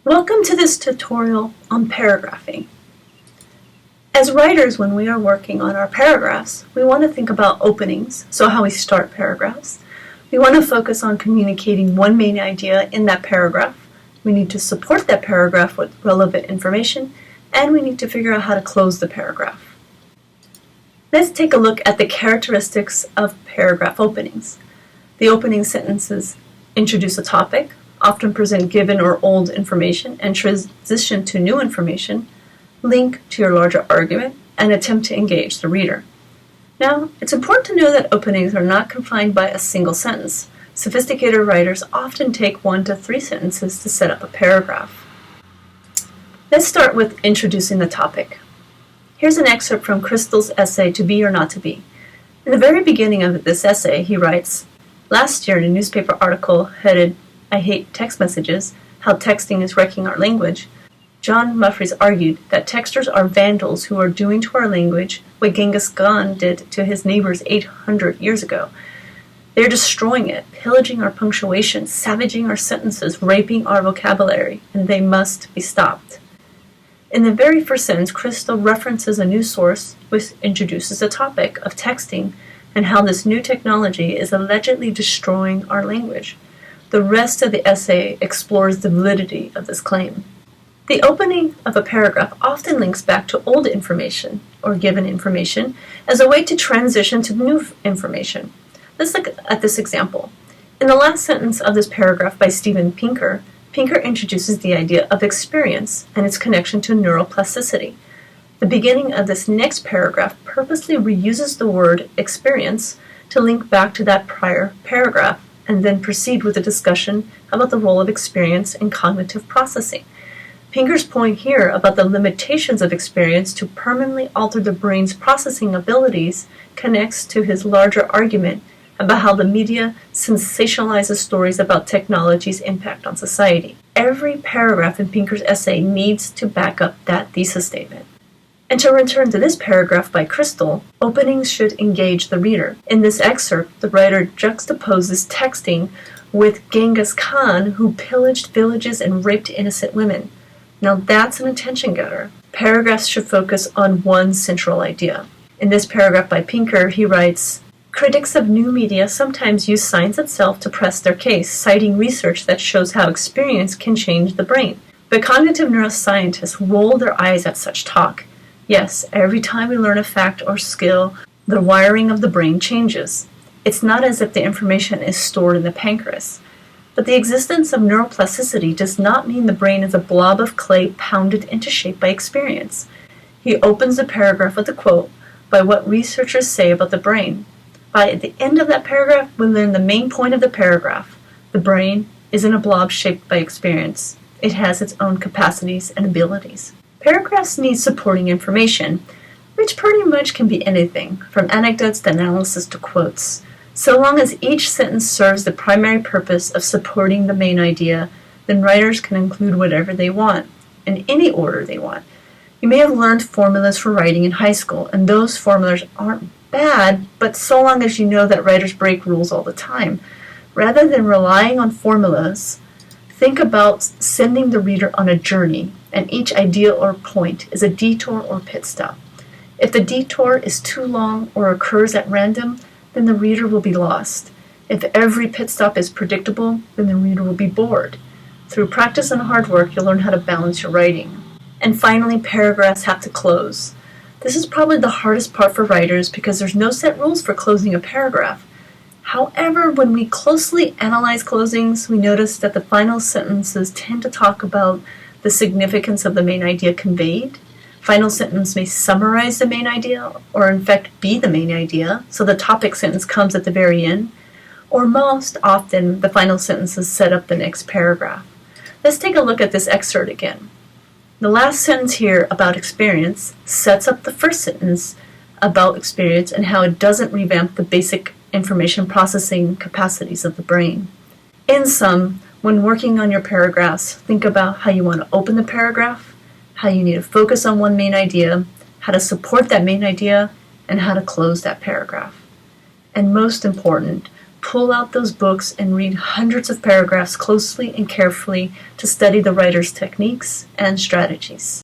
Welcome to this tutorial on paragraphing. As writers, when we are working on our paragraphs, we want to think about openings, so how we start paragraphs. We want to focus on communicating one main idea in that paragraph. We need to support that paragraph with relevant information, and we need to figure out how to close the paragraph. Let's take a look at the characteristics of paragraph openings. The opening sentences introduce a topic, often present given or old information and transition to new information, link to your larger argument, and attempt to engage the reader. Now, it's important to know that openings are not confined by a single sentence. Sophisticated writers often take 1 to 3 sentences to set up a paragraph. Let's start with introducing the topic. Here's an excerpt from Crystal's essay, To Be or Not to Be. In the very beginning of this essay, he writes, "Last year in a newspaper article headed I Hate Text Messages, How Texting is Wrecking Our Language, John Muphreys argued that texters are vandals who are doing to our language what Genghis Khan did to his neighbors 800 years ago. They're destroying it, pillaging our punctuation, savaging our sentences, raping our vocabulary, and they must be stopped." In the very first sentence, Crystal references a news source which introduces the topic of texting and how this new technology is allegedly destroying our language. The rest of the essay explores the validity of this claim. The opening of a paragraph often links back to old information or given information as a way to transition to new information. Let's look at this example. In the last sentence of this paragraph by Steven Pinker, Pinker introduces the idea of experience and its connection to neuroplasticity. The beginning of this next paragraph purposely reuses the word experience to link back to that prior paragraph and then proceed with a discussion about the role of experience in cognitive processing. Pinker's point here about the limitations of experience to permanently alter the brain's processing abilities connects to his larger argument about how the media sensationalizes stories about technology's impact on society. Every paragraph in Pinker's essay needs to back up that thesis statement. And to return to this paragraph by Crystal, openings should engage the reader. In this excerpt, the writer juxtaposes texting with Genghis Khan, who pillaged villages and raped innocent women. Now that's an attention getter. Paragraphs should focus on one central idea. In this paragraph by Pinker, he writes, "Critics of new media sometimes use science itself to press their case, citing research that shows how experience can change the brain. But cognitive neuroscientists roll their eyes at such talk. Yes, every time we learn a fact or skill, the wiring of the brain changes. It's not as if the information is stored in the pancreas. But the existence of neuroplasticity does not mean the brain is a blob of clay pounded into shape by experience." He opens the paragraph with a quote by what researchers say about the brain. By the end of that paragraph, we learn the main point of the paragraph. The brain isn't a blob shaped by experience. It has its own capacities and abilities. Paragraphs need supporting information, which pretty much can be anything, from anecdotes to analysis to quotes. So long as each sentence serves the primary purpose of supporting the main idea, then writers can include whatever they want, in any order they want. You may have learned formulas for writing in high school, and those formulas aren't bad, but so long as you know that writers break rules all the time. Rather than relying on formulas, think about sending the reader on a journey, and each idea or point is a detour or pit stop. If the detour is too long or occurs at random, then the reader will be lost. If every pit stop is predictable, then the reader will be bored. Through practice and hard work, you'll learn how to balance your writing. And finally, paragraphs have to close. This is probably the hardest part for writers because there's no set rules for closing a paragraph. However, when we closely analyze closings, we notice that the final sentences tend to talk about the significance of the main idea conveyed. Final sentence may summarize the main idea, or in fact be the main idea, so the topic sentence comes at the very end. Or most often, the final sentences set up the next paragraph. Let's take a look at this excerpt again. The last sentence here about experience sets up the first sentence about experience and how it doesn't revamp the basic information processing capacities of the brain. In sum, when working on your paragraphs, think about how you want to open the paragraph, how you need to focus on one main idea, how to support that main idea, and how to close that paragraph. And most important, pull out those books and read hundreds of paragraphs closely and carefully to study the writer's techniques and strategies.